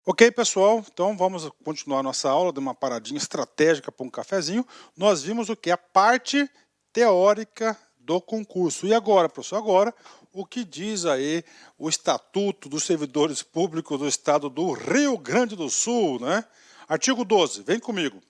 Ok, pessoal, então vamos continuar nossa aula de uma paradinha estratégica para um cafezinho. Nós vimos o que? A parte teórica do concurso. E agora, professor, agora o que diz aí o Estatuto dos Servidores Públicos do Estado do Rio Grande do Sul, né? Artigo 12, vem comigo.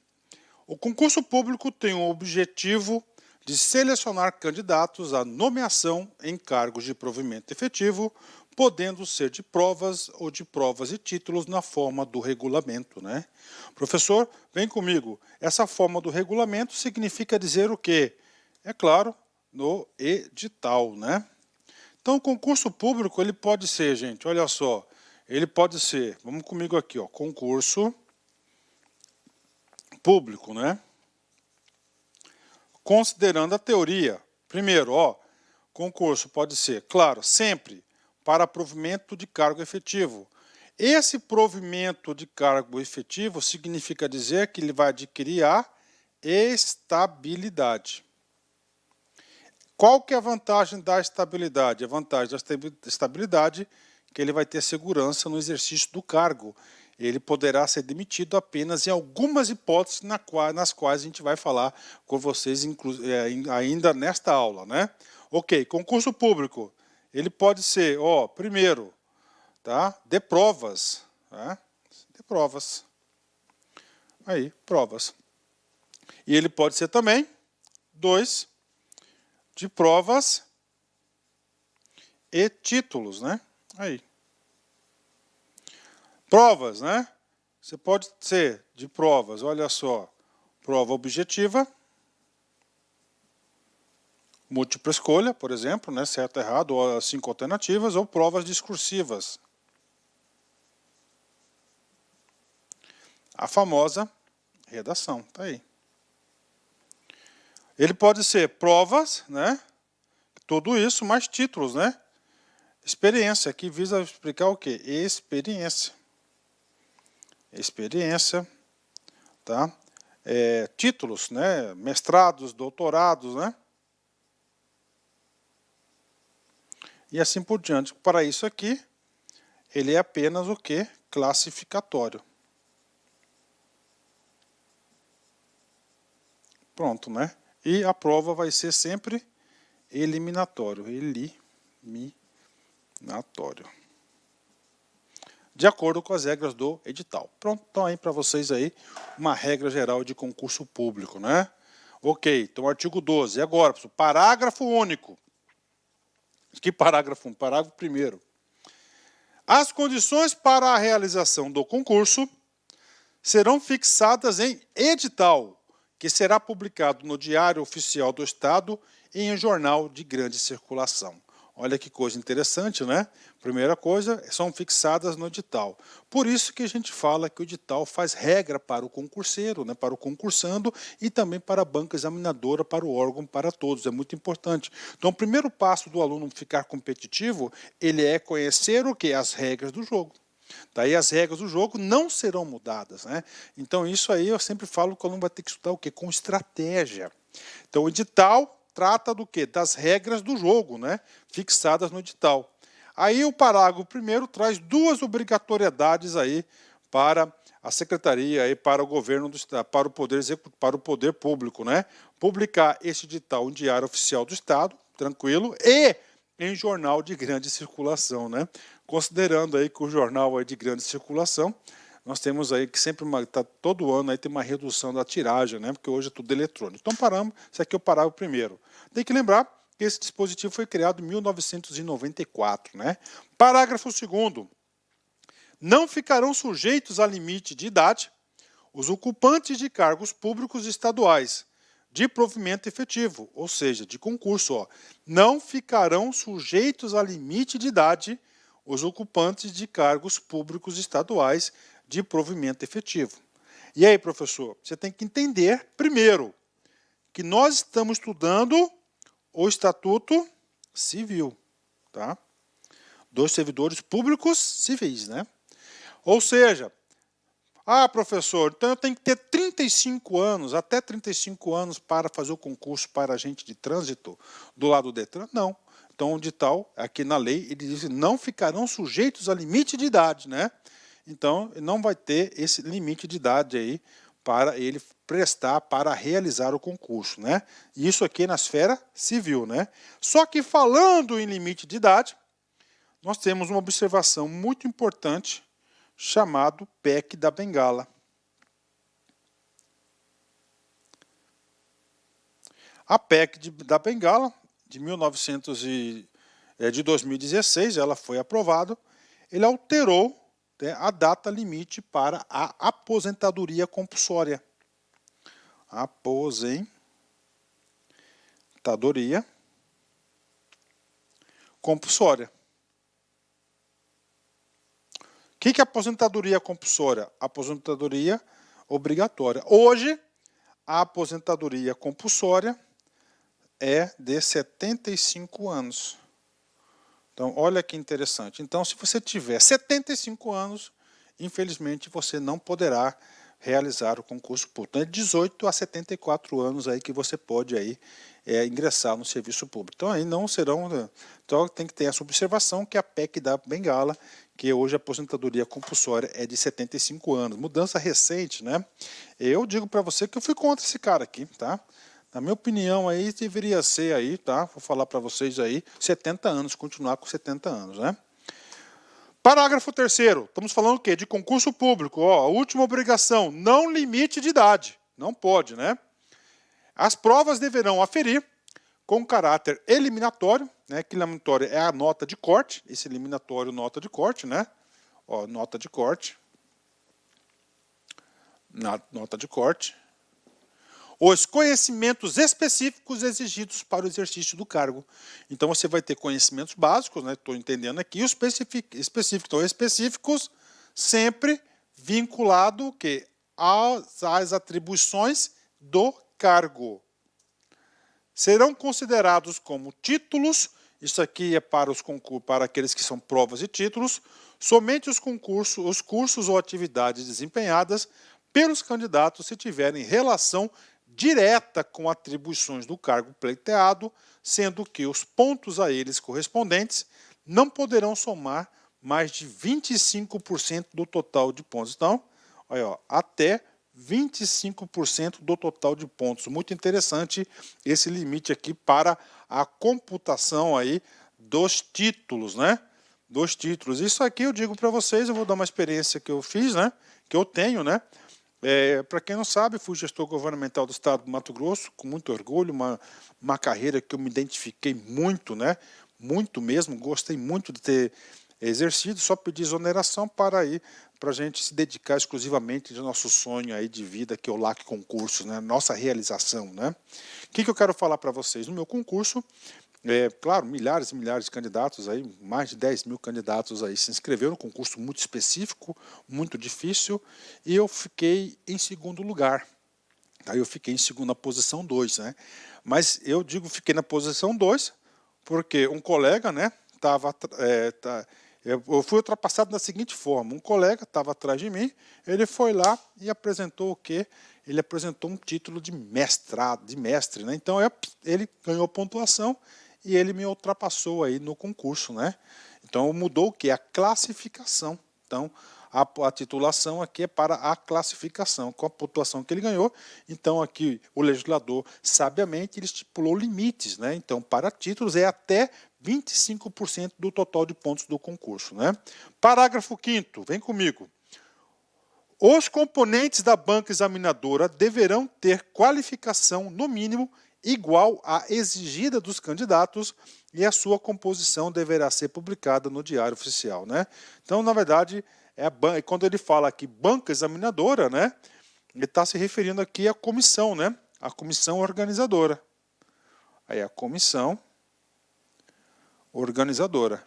O concurso público tem o objetivo de selecionar candidatos à nomeação em cargos de provimento efetivo, podendo ser de provas ou de provas e títulos na forma do regulamento, né? Professor, vem comigo. Essa forma do regulamento significa dizer o quê? É claro, no edital, né? Então, o concurso público, ele pode ser, gente, olha só, ele pode ser, vamos comigo aqui, ó, concurso público, né? Considerando a teoria, primeiro, ó, concurso pode ser, claro, sempre para provimento de cargo efetivo. Esse provimento de cargo efetivo significa dizer que ele vai adquirir a estabilidade. Qual que é a vantagem da estabilidade? A vantagem da estabilidade é que ele vai ter segurança no exercício do cargo. Ele poderá ser demitido apenas em algumas hipóteses nas quais a gente vai falar com vocês ainda nesta aula, né? Ok, concurso público. Ele pode ser, ó, primeiro, tá? De provas, tá? De provas. Aí, provas. E ele pode ser também, 2, de provas e títulos, né? Aí. Provas, né? Você pode ser de provas, olha só, prova objetiva, múltipla escolha, por exemplo, né, certo, errado, ou as 5 alternativas, ou provas discursivas. A famosa redação, tá aí. Ele pode ser provas, né? Tudo isso, mais títulos, né? Experiência, que visa explicar o quê? Experiência. Experiência, tá? Títulos, né? Mestrados, doutorados, né? E assim por diante. Para isso aqui, ele é apenas o quê? Classificatório. Pronto, né? E a prova vai ser sempre eliminatório. Eliminatório. De acordo com as regras do edital. Pronto, então aí para vocês aí uma regra geral de concurso público, né? Ok, então artigo 12. E agora, professor, parágrafo único. Que parágrafo? Parágrafo primeiro. As condições para a realização do concurso serão fixadas em edital, que será publicado no Diário Oficial do Estado e em jornal de grande circulação. Olha que coisa interessante, né? Primeira coisa, são fixadas no edital. Por isso que a gente fala que o edital faz regra para o concurseiro, né? Para o concursando e também para a banca examinadora, para o órgão, para todos. É muito importante. Então, o primeiro passo do aluno ficar competitivo, ele é conhecer o quê? As regras do jogo. Daí as regras do jogo não serão mudadas, né? Então isso aí eu sempre falo que o aluno vai ter que estudar o quê? Com estratégia. Então o edital trata do quê? Das regras do jogo, né? Fixadas no edital. Aí o parágrafo primeiro traz duas obrigatoriedades aí para a secretaria e para o governo do estado, para o poder executivo, para o poder público, né? Publicar esse edital em Diário Oficial do Estado, tranquilo, e em jornal de grande circulação, né? Considerando aí que o jornal é de grande circulação, nós temos aí que sempre, todo ano aí tem uma redução da tiragem, né? Porque hoje é tudo eletrônico. Então paramos, esse aqui é o parágrafo primeiro. Tem que lembrar que esse dispositivo foi criado em 1994, né? Parágrafo segundo. Não ficarão sujeitos a limite de idade os ocupantes de cargos públicos estaduais, de provimento efetivo, ou seja, de concurso, ó, não ficarão sujeitos a limite de idade os ocupantes de cargos públicos estaduais de provimento efetivo. E aí, professor, você tem que entender, primeiro, que nós estamos estudando o Estatuto Civil, tá? Dos servidores públicos civis, né? Ou seja, professor, então eu tenho que ter 35 anos, até 35 anos para fazer o concurso para agente de trânsito do lado do Detran? Não. Então, de tal, aqui na lei, ele diz que não ficarão sujeitos a limite de idade, né? Então, não vai ter esse limite de idade aí para ele prestar, para realizar o concurso, né? Isso aqui na esfera civil, né? Só que falando em limite de idade, nós temos uma observação muito importante chamado PEC da Bengala. A PEC da Bengala, de 2016, ela foi aprovada, ele alterou, né, a data limite para a aposentadoria compulsória. Aposentadoria compulsória. O que é aposentadoria compulsória? Aposentadoria obrigatória. Hoje, a aposentadoria compulsória é de 75 anos. Então, olha que interessante. Então, se você tiver 75 anos, infelizmente, você não poderá realizar o concurso público. Então, é 18 a 74 anos aí que você pode aí, ingressar no serviço público. Então, aí não serão... Então, tem que ter essa observação que a PEC da Bengala, que hoje a aposentadoria compulsória é de 75 anos. Mudança recente, né? Eu digo para você que eu fui contra esse cara aqui, tá? Na minha opinião, aí deveria ser aí, tá? Vou falar para vocês aí, 70 anos, continuar com 70 anos, né? Parágrafo 3º, estamos falando o quê? De concurso público, ó, a última obrigação, não limite de idade, não pode, né? As provas deverão aferir com caráter eliminatório, né? Que eliminatório é a nota de corte, esse eliminatório nota de corte, né? Ó, nota de corte. Nota de corte. Os conhecimentos específicos exigidos para o exercício do cargo. Então, você vai ter conhecimentos básicos, né? Estou entendendo aqui, os específicos. Então, específicos sempre vinculado às atribuições do cargo. Serão considerados como títulos, isso aqui é para os concursos, para aqueles que são provas e títulos, somente os cursos ou atividades desempenhadas pelos candidatos se tiverem relação direta com atribuições do cargo pleiteado, sendo que os pontos a eles correspondentes não poderão somar mais de 25% do total de pontos. Então, olha, ó, até 25% do total de pontos. Muito interessante esse limite aqui para a computação aí dos títulos, né? Dos títulos. Isso aqui eu digo para vocês, eu vou dar uma experiência que eu fiz, né? Que eu tenho, né? Para quem não sabe, fui gestor governamental do estado do Mato Grosso, com muito orgulho, uma carreira que eu me identifiquei muito, né? Muito mesmo, gostei muito de ter exercido, só pedi exoneração para a gente se dedicar exclusivamente ao nosso sonho aí de vida, que é o LAC Concursos, né? Nossa realização, né? O que eu quero falar para vocês? No meu concurso, claro, milhares e milhares de candidatos, aí, mais de 10 mil candidatos aí se inscreveram, um concurso muito específico, muito difícil, e eu fiquei em segundo lugar. Aí eu fiquei em segunda posição 2, né? Mas eu digo fiquei na posição 2, porque um colega, né, eu fui ultrapassado da seguinte forma: um colega estava atrás de mim, ele foi lá e apresentou o quê? Ele apresentou um título de mestrado, de mestre, né? Então ele ganhou pontuação e ele me ultrapassou aí no concurso, né? Então mudou o quê? A classificação. Então a titulação aqui é para a classificação, com a pontuação que ele ganhou. Então aqui o legislador, sabiamente, ele estipulou limites, né? Então para títulos é até 25% do total de pontos do concurso, né? Parágrafo 5º, vem comigo. Os componentes da banca examinadora deverão ter qualificação, no mínimo, igual à exigida dos candidatos, e a sua composição deverá ser publicada no Diário Oficial, né? Então, na verdade, quando ele fala aqui banca examinadora, né, ele está se referindo aqui à comissão, né? A comissão organizadora. Aí a comissão organizadora.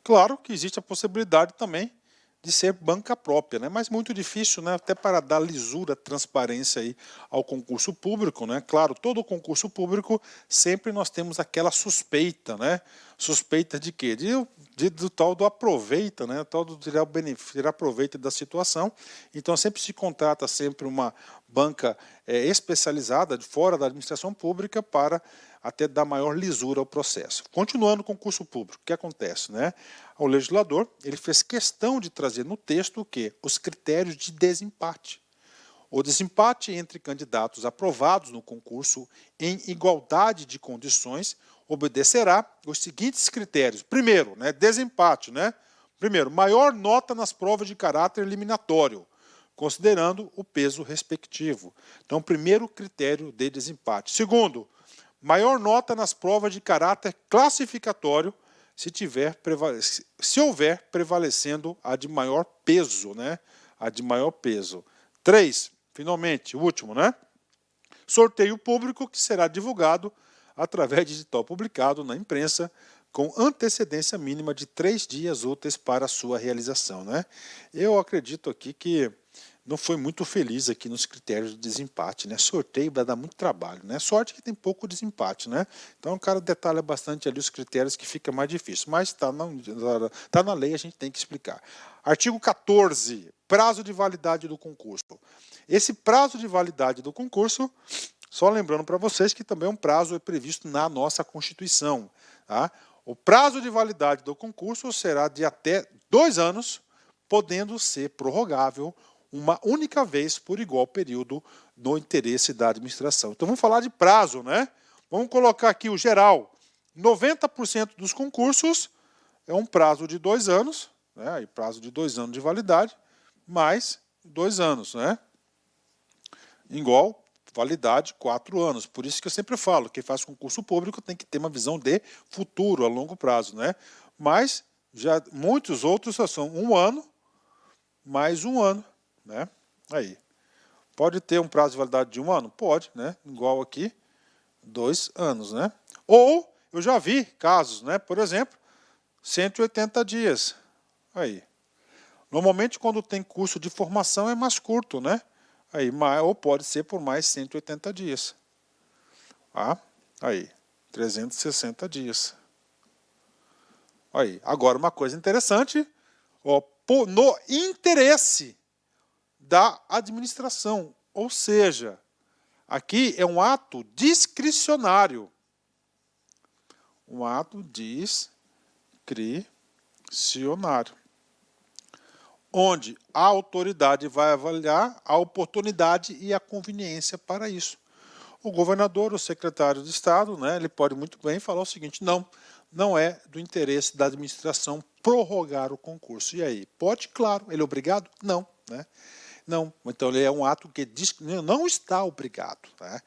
Claro que existe a possibilidade também de ser banca própria, né? Mas muito difícil, né? Até para dar lisura, transparência aí ao concurso público, né? Claro, todo concurso público sempre nós temos aquela suspeita, né? Suspeita de quê? De do tal do aproveita, né? O tal do tirar proveito da situação. Então sempre se contrata sempre uma banca especializada de fora da administração pública para até dar maior lisura ao processo. Continuando com o concurso público, o que acontece, né? O legislador ele fez questão de trazer no texto o quê? Os critérios de desempate. O desempate entre candidatos aprovados no concurso em igualdade de condições obedecerá os seguintes critérios. Primeiro, né, desempate. Né? Primeiro, maior nota nas provas de caráter eliminatório, considerando o peso respectivo. Então, primeiro critério de desempate. Segundo, maior nota nas provas de caráter classificatório, se houver prevalecendo a de maior peso. Né? A de maior peso. 3. Finalmente, o último, né? Sorteio público que será divulgado através de edital publicado na imprensa com antecedência mínima de 3 dias úteis para a sua realização, né? Eu acredito aqui que não foi muito feliz aqui nos critérios de desempate, né? Sorteio vai dar muito trabalho, né? Sorte que tem pouco desempate, né? Então o cara detalha bastante ali os critérios que fica mais difícil, mas está na lei, a gente tem que explicar. Artigo 14, prazo de validade do concurso. Esse prazo de validade do concurso, só lembrando para vocês que também é um prazo previsto na nossa Constituição. Tá? O prazo de validade do concurso será de até 2 anos, podendo ser prorrogável uma única vez por igual período no interesse da administração. Então vamos falar de prazo, né? Vamos colocar aqui o geral. 90% dos concursos é um prazo de 2 anos, né? E prazo de 2 anos de validade, mais 2 anos, né? Igual validade 4 anos. Por isso que eu sempre falo, quem faz concurso público tem que ter uma visão de futuro, a longo prazo, né? Mas já muitos outros só são 1 ano, mais 1 ano, né? Aí. Pode ter um prazo de validade de 1 ano? Pode, né? Igual aqui, 2 anos, né? Ou, eu já vi casos, né? Por exemplo, 180 dias. Aí. Normalmente, quando tem curso de formação, é mais curto, né? Aí, ou pode ser por mais 180 dias. Ah, aí, 360 dias. Aí, agora uma coisa interessante, ó, no interesse da administração, ou seja, aqui é um ato discricionário. Um ato discricionário. Onde a autoridade vai avaliar a oportunidade e a conveniência para isso. O governador, o secretário de Estado, né, ele pode muito bem falar o seguinte, não é do interesse da administração prorrogar o concurso. E aí, pode? Claro. Ele é obrigado? Não. Né? Não. Então, ele é um ato que diz que não está obrigado. Né?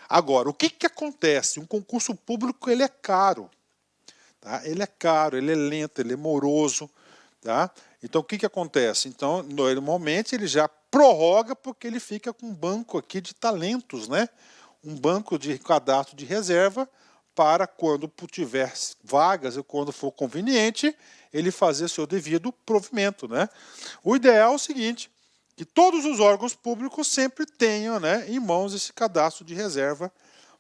Agora, o que acontece? Um concurso público ele é caro. Tá? Ele é caro, ele é lento, ele é moroso. Tá? Então, o que acontece? Então, normalmente, ele já prorroga porque ele fica com um banco aqui de talentos, né? Um banco de cadastro de reserva para quando tiver vagas e quando for conveniente, ele fazer seu devido provimento, né? O ideal é o seguinte, que todos os órgãos públicos sempre tenham, né, em mãos esse cadastro de reserva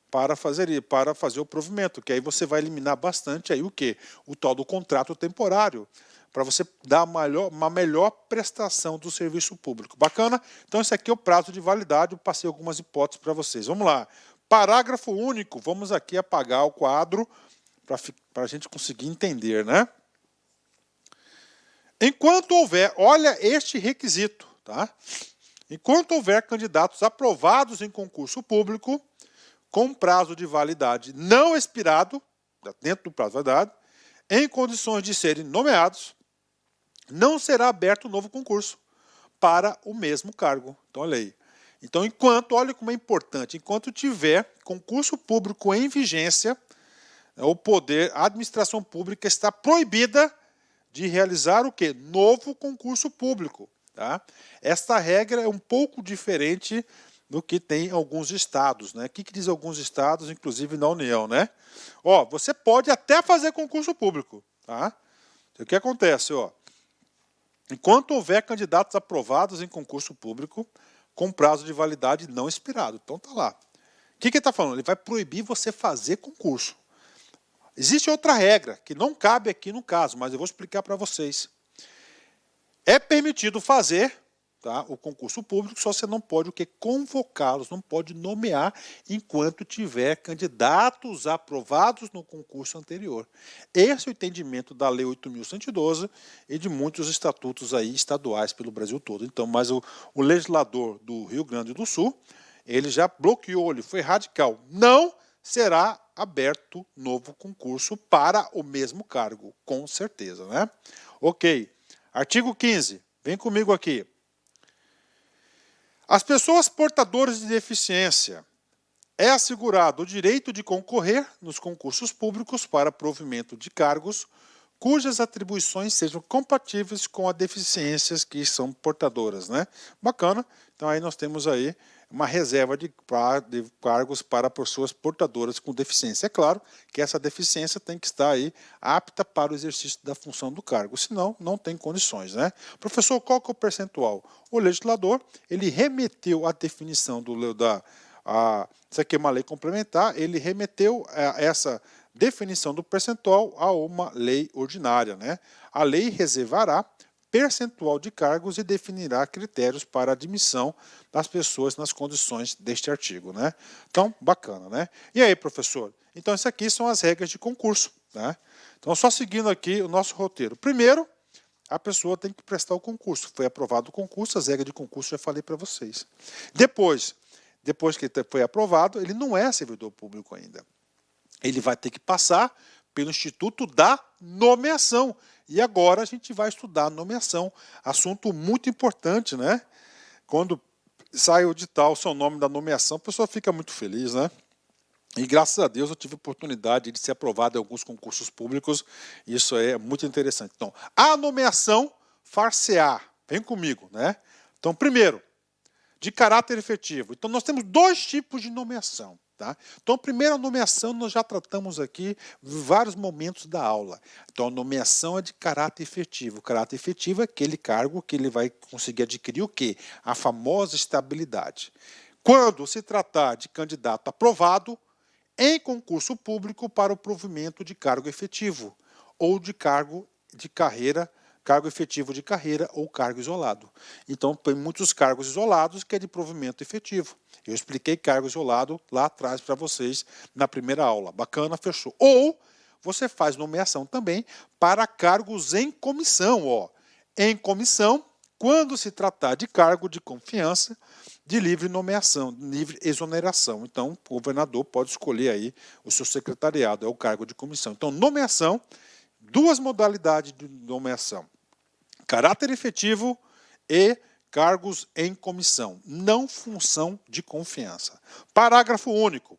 para fazer o provimento, que aí você vai eliminar bastante aí o quê? O tal do contrato temporário, para você dar uma melhor prestação do serviço público. Bacana? Então, esse aqui é o prazo de validade, eu passei algumas hipóteses para vocês. Vamos lá. Parágrafo único, vamos aqui apagar o quadro para a gente conseguir entender, né? Enquanto houver, olha este requisito, tá? Enquanto houver candidatos aprovados em concurso público, com prazo de validade não expirado, dentro do prazo de validade, em condições de serem nomeados, não será aberto novo concurso para o mesmo cargo. Então, olha aí. Então, olha como é importante, enquanto tiver concurso público em vigência, a administração pública está proibida de realizar o quê? Novo concurso público. Tá? Esta regra é um pouco diferente do que tem alguns estados. Né? O que diz alguns estados, inclusive na União? Né? Ó, você pode até fazer concurso público. Tá? O que acontece? Ó, enquanto houver candidatos aprovados em concurso público com prazo de validade não expirado. Então tá lá. O que ele está falando? Ele vai proibir você fazer concurso. Existe outra regra, que não cabe aqui no caso, mas eu vou explicar para vocês. É permitido fazer, tá, o concurso público, só você não pode o quê? Convocá-los, não pode nomear enquanto tiver candidatos aprovados no concurso anterior. Esse é o entendimento da Lei 8.112 e de muitos estatutos aí estaduais pelo Brasil todo. Então, mas o legislador do Rio Grande do Sul, ele já bloqueou, ele foi radical. Não será aberto novo concurso para o mesmo cargo, com certeza, né? Ok. Artigo 15. Vem comigo aqui. As pessoas portadoras de deficiência é assegurado o direito de concorrer nos concursos públicos para provimento de cargos cujas atribuições sejam compatíveis com as deficiências que são portadoras, né? Bacana. Então aí nós temos aí uma reserva de cargos para pessoas portadoras com deficiência. É claro que essa deficiência tem que estar aí apta para o exercício da função do cargo, senão não tem condições, né? Professor, qual que é o percentual? O legislador, ele remeteu a definição isso aqui é uma lei complementar, ele remeteu essa definição do percentual a uma lei ordinária, né? A lei reservará percentual de cargos e definirá critérios para admissão das pessoas nas condições deste artigo, né? Então, bacana, né? E aí, professor? Então, isso aqui são as regras de concurso, né? Então, só seguindo aqui o nosso roteiro. Primeiro, a pessoa tem que prestar o concurso. Foi aprovado o concurso, as regras de concurso já falei para vocês. Depois que foi aprovado, ele não é servidor público ainda. Ele vai ter que passar pelo Instituto da Nomeação. E agora a gente vai estudar a nomeação. Assunto muito importante, né? Quando sai o edital, o seu nome da nomeação, a pessoa fica muito feliz, né? E graças a Deus eu tive a oportunidade de ser aprovado em alguns concursos públicos. Isso é muito interessante. Então, a nomeação far-se-á. Vem comigo, né? Então, primeiro, de caráter efetivo. Então, nós temos dois tipos de nomeação. Tá? Então, a primeira nomeação nós já tratamos aqui em vários momentos da aula. Então, a nomeação é de caráter efetivo. O caráter efetivo é aquele cargo que ele vai conseguir adquirir o quê? A famosa estabilidade. Quando se tratar de candidato aprovado em concurso público para o provimento de cargo efetivo ou de cargo de carreira, cargo efetivo de carreira ou cargo isolado. Então, tem muitos cargos isolados que é de provimento efetivo. Eu expliquei cargo isolado lá atrás para vocês na primeira aula. Bacana, fechou. Ou você faz nomeação também para cargos em comissão. Ó. Em comissão, quando se tratar de cargo de confiança, de livre nomeação, livre exoneração. Então, o governador pode escolher aí o seu secretariado, é o cargo de comissão. Então, nomeação, duas modalidades de nomeação. Caráter efetivo e cargos em comissão, não função de confiança. Parágrafo único.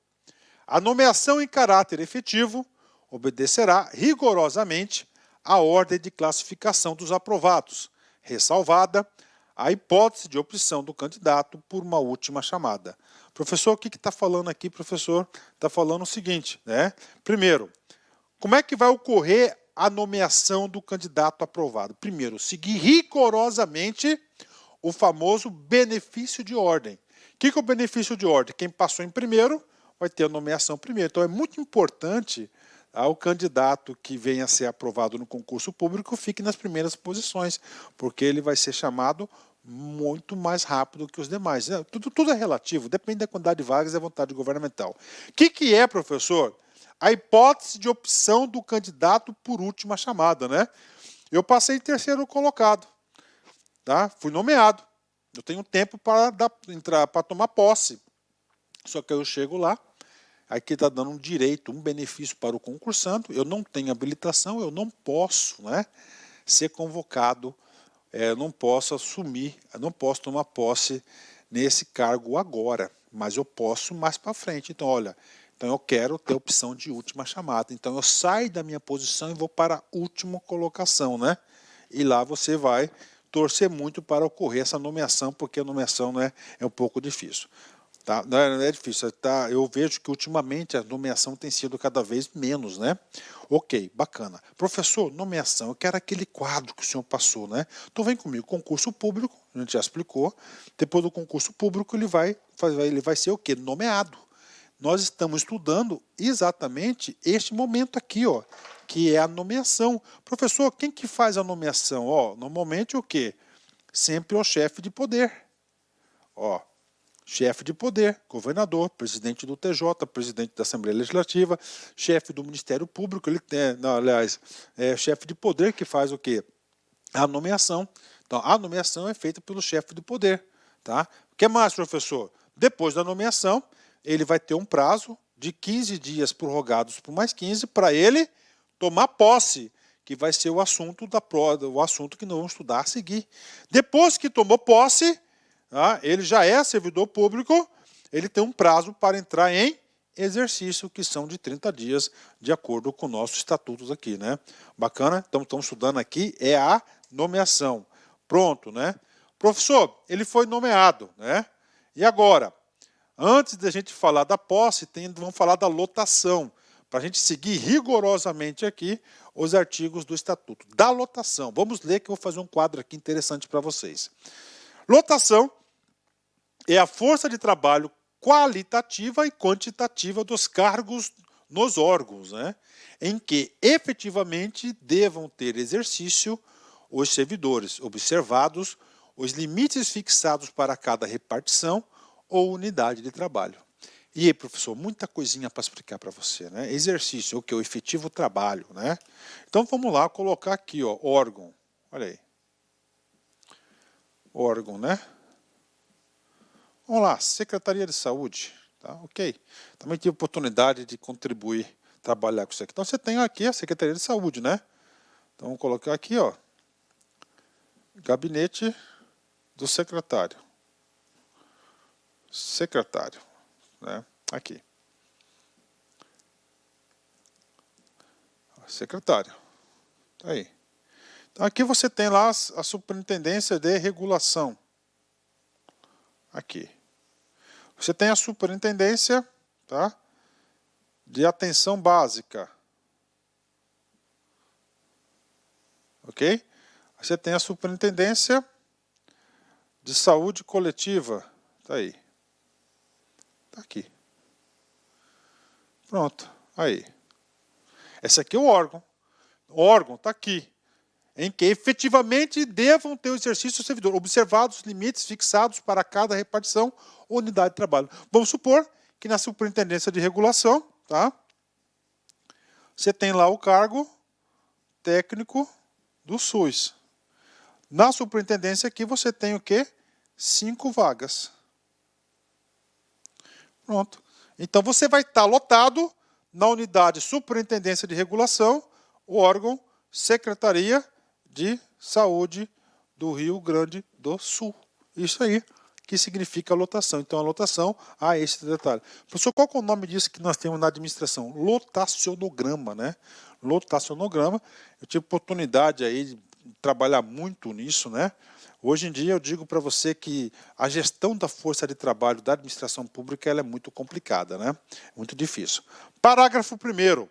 A nomeação em caráter efetivo obedecerá rigorosamente à ordem de classificação dos aprovados, ressalvada a hipótese de opção do candidato por uma última chamada. Professor, o que está falando aqui, professor? Está falando o seguinte, né? Primeiro, como é que vai ocorrer a nomeação do candidato aprovado? Primeiro, seguir rigorosamente o famoso benefício de ordem. O que é o benefício de ordem? Quem passou em primeiro vai ter a nomeação primeiro. Então é muito importante o candidato que venha a ser aprovado no concurso público fique nas primeiras posições, porque ele vai ser chamado muito mais rápido que os demais. Tudo é relativo, depende da quantidade de vagas e da vontade governamental. O que é, professor? A hipótese de opção do candidato por última chamada, né? Eu passei em terceiro colocado. Tá? Fui nomeado. Eu tenho tempo para entrar, para tomar posse. Só que eu chego lá, aqui está dando um direito, um benefício para o concursando. Eu não tenho habilitação, eu não posso, né, ser convocado, não posso assumir, não posso tomar posse nesse cargo agora, mas eu posso mais para frente. Então, olha, então eu quero ter a opção de última chamada. Então eu saio da minha posição e vou para a última colocação, né? E lá você vai torcer muito para ocorrer essa nomeação, porque a nomeação, né, é um pouco difícil. Tá? Não é difícil. Tá? Eu vejo que ultimamente a nomeação tem sido cada vez menos, né? Ok, bacana. Professor, nomeação, eu quero aquele quadro que o senhor passou, né? Então vem comigo, concurso público, a gente já explicou. Depois do concurso público ele vai ser o quê? Nomeado. nós estamos estudando exatamente este momento aqui, ó, que é a nomeação. Professor, quem que faz a nomeação? Ó, normalmente o quê? Sempre o chefe de poder. Ó, chefe de poder, governador, presidente do TJ, presidente da Assembleia Legislativa, chefe do Ministério Público, ele tem, não, aliás, é chefe de poder que faz o quê? A nomeação. Então, a nomeação é feita pelo chefe de poder. Tá? O que mais, professor? Depois da nomeação, ele vai ter um prazo de 15 dias prorrogados por mais 15 para ele tomar posse, que vai ser o assunto da prova, o assunto que nós vamos estudar a seguir. Depois que tomou posse, tá, ele já é servidor público, ele tem um prazo para entrar em exercício, que são de 30 dias, de acordo com nossos estatutos aqui, né? Bacana? Então, estamos estudando aqui, é a nomeação. Pronto, né? Professor, ele foi nomeado, né? E agora, antes da gente falar da posse, vamos falar da lotação, para a gente seguir rigorosamente aqui os artigos do estatuto. Da lotação, vamos ler que eu vou fazer um quadro aqui interessante para vocês. Lotação é a força de trabalho qualitativa e quantitativa dos cargos nos órgãos, né, em que efetivamente devam ter exercício os servidores, observados os limites fixados para cada repartição ou unidade de trabalho. E aí, professor, muita coisinha para explicar para você, né? Exercício, o que? O efetivo trabalho, né? Então vamos lá colocar aqui, ó, órgão. Olha aí. Órgão, né? Vamos lá, Secretaria de Saúde, tá? Ok. Também tive oportunidade de contribuir, trabalhar com isso aqui. Então você tem aqui a Secretaria de Saúde, né? Então vamos colocar aqui, ó, Gabinete do Secretário. Secretário, né? Aqui. Secretário. Tá aí. Então aqui você tem lá a Superintendência de Regulação. Aqui. Você tem a Superintendência, tá, de Atenção Básica. Ok? Você tem a Superintendência de Saúde Coletiva. Está aí. Está aqui. Pronto. Aí. Esse aqui é o órgão. O órgão está aqui. Em que efetivamente devam ter o exercício do servidor, observados os limites fixados para cada repartição ou unidade de trabalho. Vamos supor que na Superintendência de Regulação, tá, você tem lá o cargo técnico do SUS. Na superintendência aqui você tem o quê? 5 vagas. Pronto. Então você vai estar lotado na unidade Superintendência de Regulação, o órgão Secretaria de Saúde do Rio Grande do Sul. Isso aí que significa a lotação. Então a lotação, esse detalhe. Professor, qual que é o nome disso que nós temos na administração? Lotacionograma, né? Lotacionograma. Eu tive oportunidade aí de trabalhar muito nisso, né? Hoje em dia eu digo para você que a gestão da força de trabalho da administração pública ela é muito complicada, né? Muito difícil. Parágrafo 1º.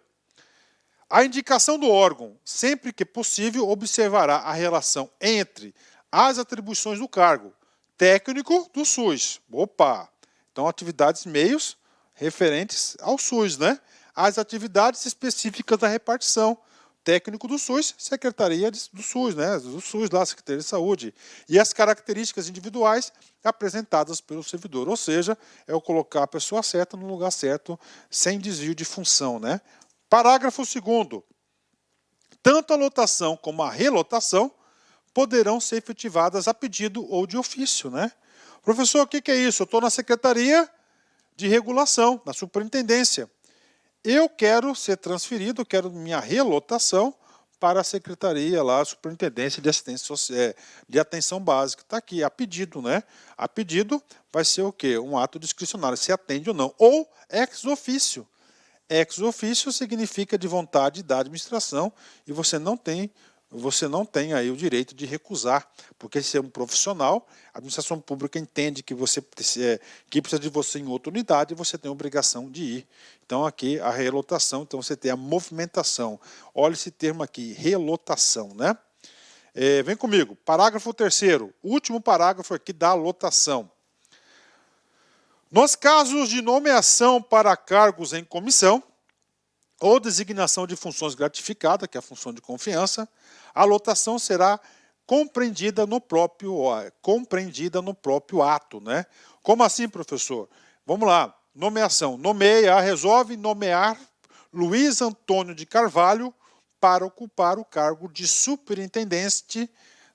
A indicação do órgão, sempre que possível, observará a relação entre as atribuições do cargo técnico do SUS. Opa! Então, atividades meios referentes ao SUS, né? As atividades específicas da repartição. Técnico do SUS, Secretaria do SUS, né? Do SUS lá, Secretaria de Saúde. E as características individuais apresentadas pelo servidor. Ou seja, é eu colocar a pessoa certa no lugar certo, sem desvio de função, né? Parágrafo 2º. Tanto a lotação como a relotação poderão ser efetivadas a pedido ou de ofício, né? Professor, o que é isso? Eu estou na Secretaria de Regulação, na Superintendência. Eu quero ser transferido, quero minha relotação para a Secretaria lá, a Superintendência de Assistência Social, de Atenção Básica. Está aqui, a pedido, né? A pedido vai ser o quê? Um ato discricionário, se atende ou não. Ou ex officio. Ex officio significa de vontade da administração e você não tem aí o direito de recusar, porque se é um profissional, a administração pública entende que que precisa de você em outra unidade e você tem a obrigação de ir. Então aqui a relotação, então você tem a movimentação. Olha esse termo aqui, relotação, né? Vem comigo, parágrafo 3º, último parágrafo aqui da lotação. Nos casos de nomeação para cargos em comissão ou designação de funções gratificadas, que é a função de confiança, a lotação será compreendida no próprio ato, né? Como assim, professor? Vamos lá. Nomeação. Nomeia, resolve nomear Luiz Antônio de Carvalho para ocupar o cargo de superintendente,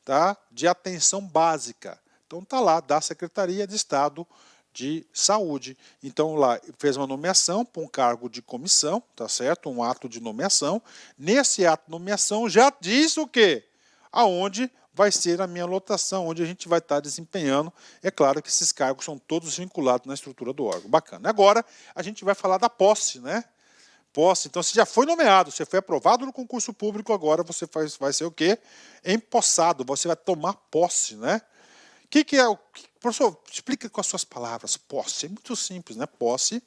tá, de atenção básica. Então tá lá, da Secretaria de Estado de Saúde. Então lá fez uma nomeação para um cargo de comissão, tá certo? Um ato de nomeação. Nesse ato de nomeação já diz o quê? Aonde vai ser a minha lotação, onde a gente vai estar desempenhando. É claro que esses cargos são todos vinculados na estrutura do órgão. Bacana. Agora a gente vai falar da posse, né? Posse. Então, você já foi nomeado, você foi aprovado no concurso público, agora você vai ser o quê? Empossado, você vai tomar posse, né? O que é o... Professor, explica com as suas palavras. Posse é muito simples, né? Posse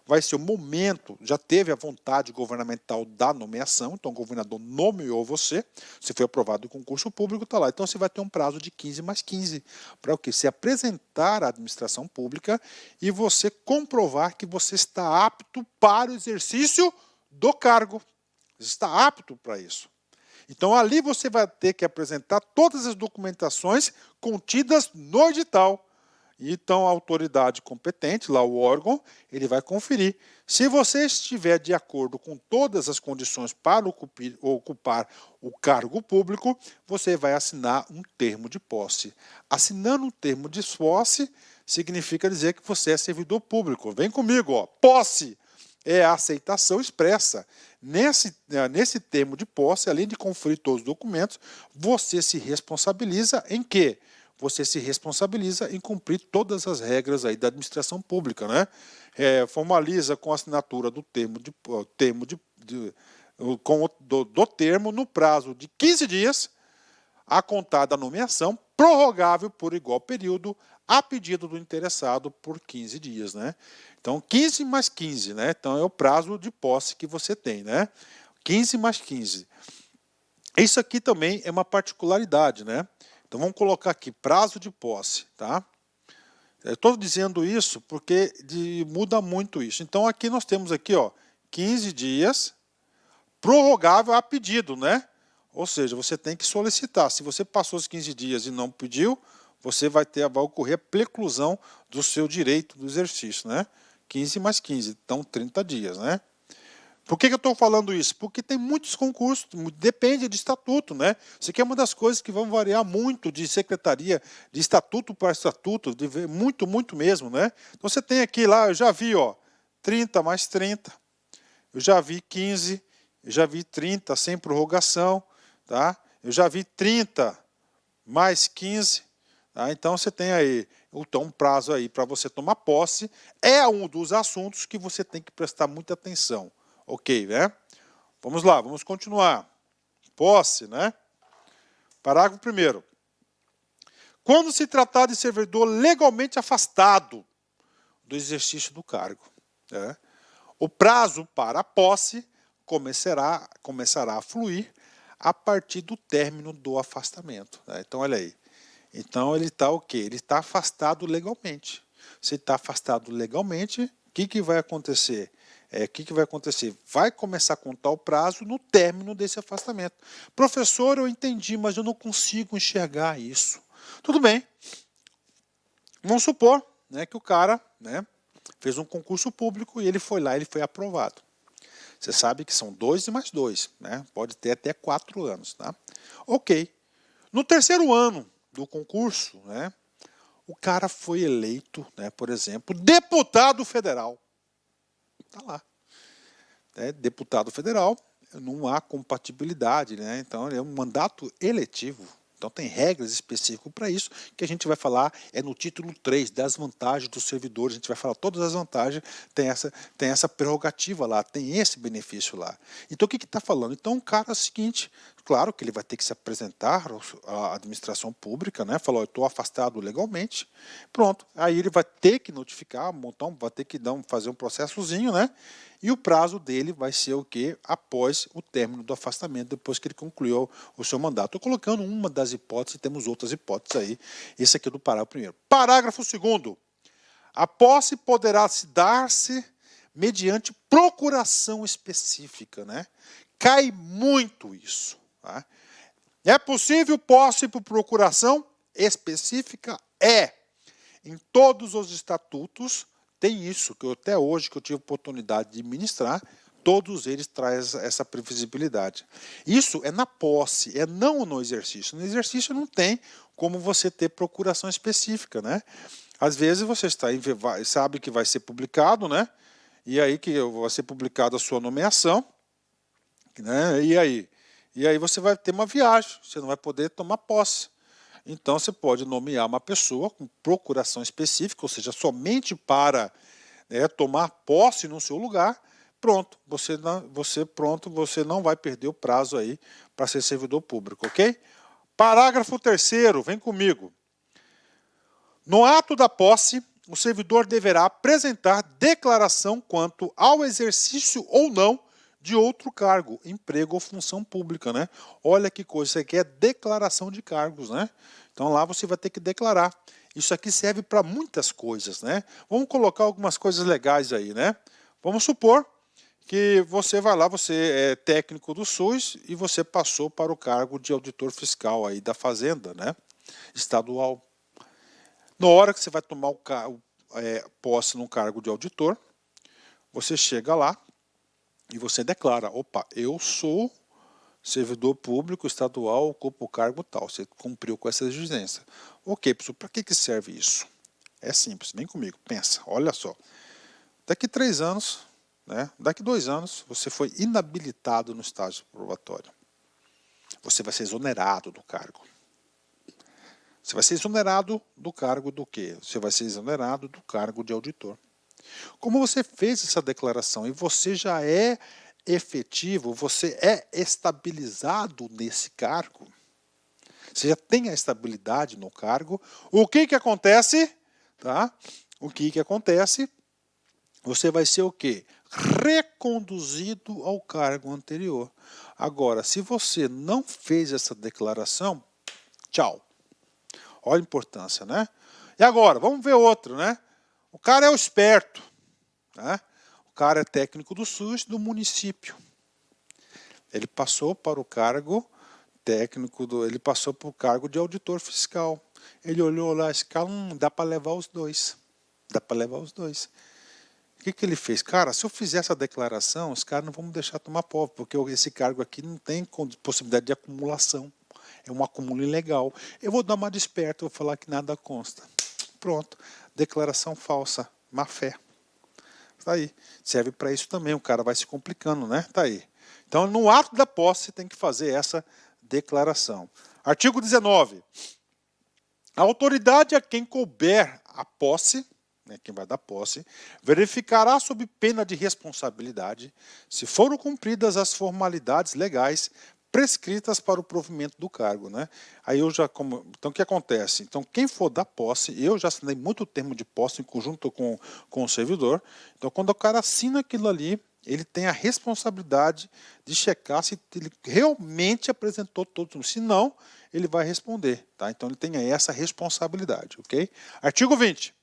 vai ser o momento, já teve a vontade governamental da nomeação, então o governador nomeou você foi aprovado no concurso público, está lá. Então você vai ter um prazo de 15 mais 15, para o quê? Se apresentar à administração pública e você comprovar que você está apto para o exercício do cargo. Está apto para isso. Então ali você vai ter que apresentar todas as documentações contidas no edital. Então, a autoridade competente, lá o órgão, ele vai conferir. Se você estiver de acordo com todas as condições para ocupar o cargo público, você vai assinar um termo de posse. Assinando um termo de posse, significa dizer que você é servidor público. Vem comigo, ó. Posse é a aceitação expressa. Nesse termo de posse, além de conferir todos os documentos, você se responsabiliza em quê? Você se responsabiliza em cumprir todas as regras aí da administração pública, né? Formaliza com a assinatura do termo no prazo de 15 dias, a contar da nomeação, prorrogável por igual período, a pedido do interessado por 15 dias, né? Então, 15 mais 15, né? Então, é o prazo de posse que você tem, né? 15 mais 15. Isso aqui também é uma particularidade, né? Então vamos colocar aqui prazo de posse, tá? Eu estou dizendo isso porque muda muito isso. Então aqui nós temos aqui, ó, 15 dias, prorrogável a pedido, né? Ou seja, você tem que solicitar. Se você passou os 15 dias e não pediu, vai ocorrer a preclusão do seu direito do exercício, né? 15 mais 15, então 30 dias, né? Por que eu estou falando isso? Porque tem muitos concursos, depende de estatuto, né? Isso aqui é uma das coisas que vão variar muito de secretaria, de estatuto para estatuto, muito, muito mesmo, né? Então você tem aqui lá, eu já vi, ó, 30 mais 30, eu já vi 15, eu já vi 30 sem prorrogação, tá? Eu já vi 30 mais 15, tá? Então você tem aí um prazo aí para você tomar posse, é um dos assuntos que você tem que prestar muita atenção. Ok, né? Vamos lá, vamos continuar. Posse, né? Parágrafo 1º. Quando se tratar de servidor legalmente afastado do exercício do cargo, né, o prazo para a posse começará a fluir a partir do término do afastamento, né? Então, olha aí. Então, ele está o quê? Ele está afastado legalmente. Se está afastado legalmente, o que vai acontecer? Vai começar a contar o prazo no término desse afastamento. Professor, eu entendi, mas eu não consigo enxergar isso. Tudo bem. Vamos supor, né, que o cara, né, fez um concurso público e ele foi lá, ele foi aprovado. Você sabe que são 2 e mais 2, né? Pode ter até 4 anos. Tá? Ok. No terceiro ano do concurso, né, o cara foi eleito, né, por exemplo, deputado federal. Está lá. Deputado federal, não há compatibilidade, né? Então é um mandato eletivo. Então tem regras específicas para isso, que a gente vai falar no título 3, das vantagens dos servidores. A gente vai falar todas as vantagens, tem essa prerrogativa lá, tem esse benefício lá. Então o que está falando? Então o cara é o seguinte, claro que ele vai ter que se apresentar à administração pública, né? Falou, eu estou afastado legalmente, pronto. Aí ele vai ter que notificar, vai ter que fazer um processozinho, né? E o prazo dele vai ser o quê? Após o término do afastamento, depois que ele concluiu o seu mandato. Estou colocando uma das hipóteses, temos outras hipóteses aí. Esse aqui é do parágrafo 1º. Parágrafo 2º. A posse poderá se dar-se mediante procuração específica, né? Cai muito isso. Tá? É possível posse por procuração específica? É. Em todos os estatutos tem isso, que eu, até hoje que eu tive oportunidade de ministrar, todos eles trazem essa previsibilidade. Isso é na posse, é não no exercício. No exercício não tem como você ter procuração específica, né? Às vezes você sabe que vai ser publicado, né? E aí que vai ser publicada a sua nomeação, né? E aí você vai ter uma viagem, você não vai poder tomar posse. Então você pode nomear uma pessoa com procuração específica, ou seja, somente para tomar posse no seu lugar. Pronto, você não vai perder o prazo aí para ser servidor público, ok? Parágrafo 3º, vem comigo. No ato da posse, o servidor deverá apresentar declaração quanto ao exercício ou não de outro cargo, emprego ou função pública, né? Olha que coisa, isso aqui é declaração de cargos, né? Então lá você vai ter que declarar. Isso aqui serve para muitas coisas, né? Vamos colocar algumas coisas legais aí, né? Vamos supor que você vai lá, você é técnico do SUS e você passou para o cargo de auditor fiscal aí da Fazenda, né? Estadual. Na hora que você vai tomar posse no cargo de auditor, você chega lá e você declara, opa, eu sou servidor público estadual, ocupo o cargo tal, você cumpriu com essa exigência. Ok, pessoal, para que serve isso? É simples, vem comigo, pensa, olha só. Daqui 3 anos, né, daqui 2 anos, você foi inabilitado no estágio probatório. Você vai ser exonerado do cargo. Você vai ser exonerado do cargo do quê? Você vai ser exonerado do cargo de auditor. Como você fez essa declaração e você já é efetivo, você é estabilizado nesse cargo, você já tem a estabilidade no cargo, o que acontece? Tá? O que acontece? Você vai ser o quê? Reconduzido ao cargo anterior. Agora, se você não fez essa declaração, tchau. Olha a importância, né? E agora, vamos ver outro, né? O cara é o esperto, né? O cara é técnico do SUS do município. Ele passou para o cargo técnico, ele passou para o cargo de auditor fiscal. Ele olhou lá, esse cara, dá para levar os dois. Dá para levar os dois. O que ele fez? Cara, se eu fizer essa declaração, os caras não vão me deixar tomar posse, porque esse cargo aqui não tem possibilidade de acumulação. É um acúmulo ilegal. Eu vou dar uma de esperto, vou falar que nada consta. Pronto. Declaração falsa. Má fé. Tá aí. Serve para isso também. O cara vai se complicando, né? Tá aí. Então, no ato da posse, você tem que fazer essa declaração. Artigo 19. A autoridade a quem couber a posse, né, quem vai dar posse, verificará sob pena de responsabilidade se foram cumpridas as formalidades legais prescritas para o provimento do cargo, né? Aí então o que acontece? Então quem for dar posse, eu já assinei muito termo de posse em conjunto com o servidor. Então quando o cara assina aquilo ali, ele tem a responsabilidade de checar se ele realmente apresentou todos. Se não, ele vai responder, tá? Então ele tem aí essa responsabilidade, ok? Artigo 20.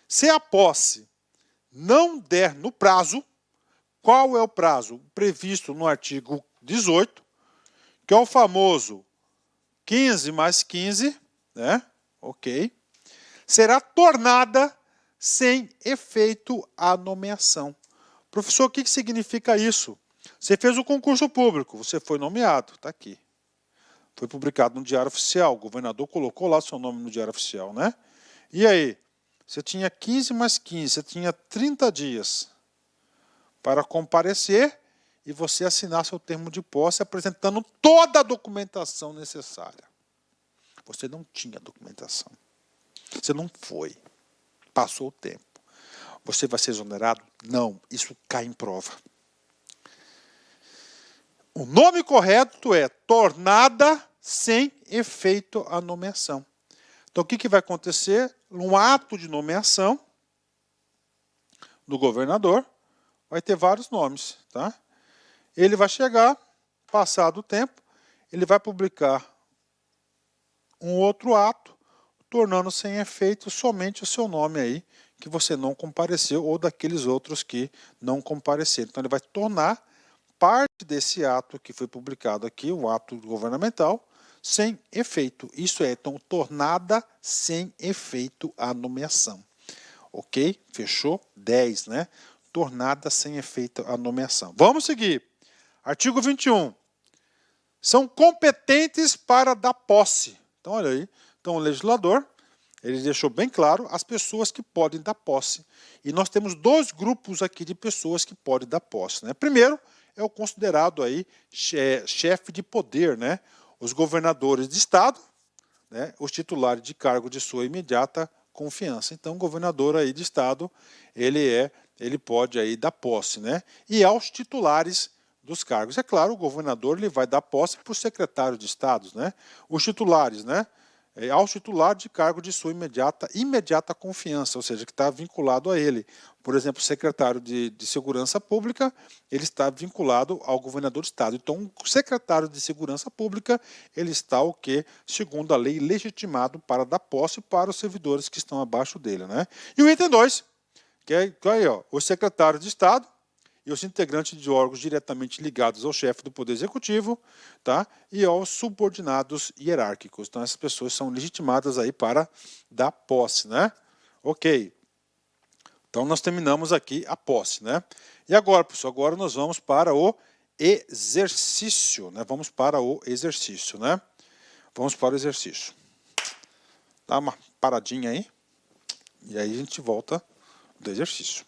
Se a posse não der no prazo, qual é o prazo? Previsto no artigo 18, que é o famoso 15 mais 15, né? Ok. Será tornada sem efeito a nomeação. Professor, o que significa isso? Você fez o concurso público, você foi nomeado, está aqui. Foi publicado no Diário Oficial, o governador colocou lá seu nome no Diário Oficial, né? E aí? Você tinha 15 mais 15, você tinha 30 dias para comparecer e você assinar seu termo de posse apresentando toda a documentação necessária. Você não tinha documentação. Você não foi. Passou o tempo. Você vai ser exonerado? Não. Isso cai em prova. O nome correto é tornada sem efeito a nomeação. Então, o que vai acontecer? Um ato de nomeação do governador vai ter vários nomes, tá? Ele vai chegar, passado o tempo, ele vai publicar um outro ato, tornando sem efeito somente o seu nome aí, que você não compareceu ou daqueles outros que não compareceram. Então, ele vai tornar parte desse ato que foi publicado aqui, o ato governamental, sem efeito. Isso é, então, tornada sem efeito a nomeação. Ok? Fechou? 10, né? Tornada sem efeito a nomeação. Vamos seguir. Artigo 21. São competentes para dar posse. Então, olha aí. Então, o legislador, ele deixou bem claro as pessoas que podem dar posse. E nós temos dois grupos aqui de pessoas que podem dar posse, né? Primeiro, é o considerado aí chefe de poder, né? Os governadores de estado, né? Os titulares de cargo de sua imediata confiança. Então, o governador aí de estado, ele pode aí dar posse, né? E aos titulares dos cargos. É claro, o governador ele vai dar posse para o secretário de Estado, né? Os titulares, né? Aos titulares de cargo de sua imediata confiança, ou seja, que está vinculado a ele. Por exemplo, o secretário de Segurança Pública, ele está vinculado ao governador do Estado. Então, o secretário de Segurança Pública, ele está o quê? Segundo a lei, legitimado para dar posse para os servidores que estão abaixo dele, né? E o item 2, que é aí, ó, o secretário de Estado e os integrantes de órgãos diretamente ligados ao chefe do Poder Executivo, tá? E aos subordinados hierárquicos. Então, essas pessoas são legitimadas aí para dar posse, né? Ok. Então, nós terminamos aqui a posse, né? E agora, pessoal, agora nós vamos para o exercício, né? Vamos para o exercício, né? Vamos para o exercício. Dá uma paradinha aí, e aí a gente volta do exercício.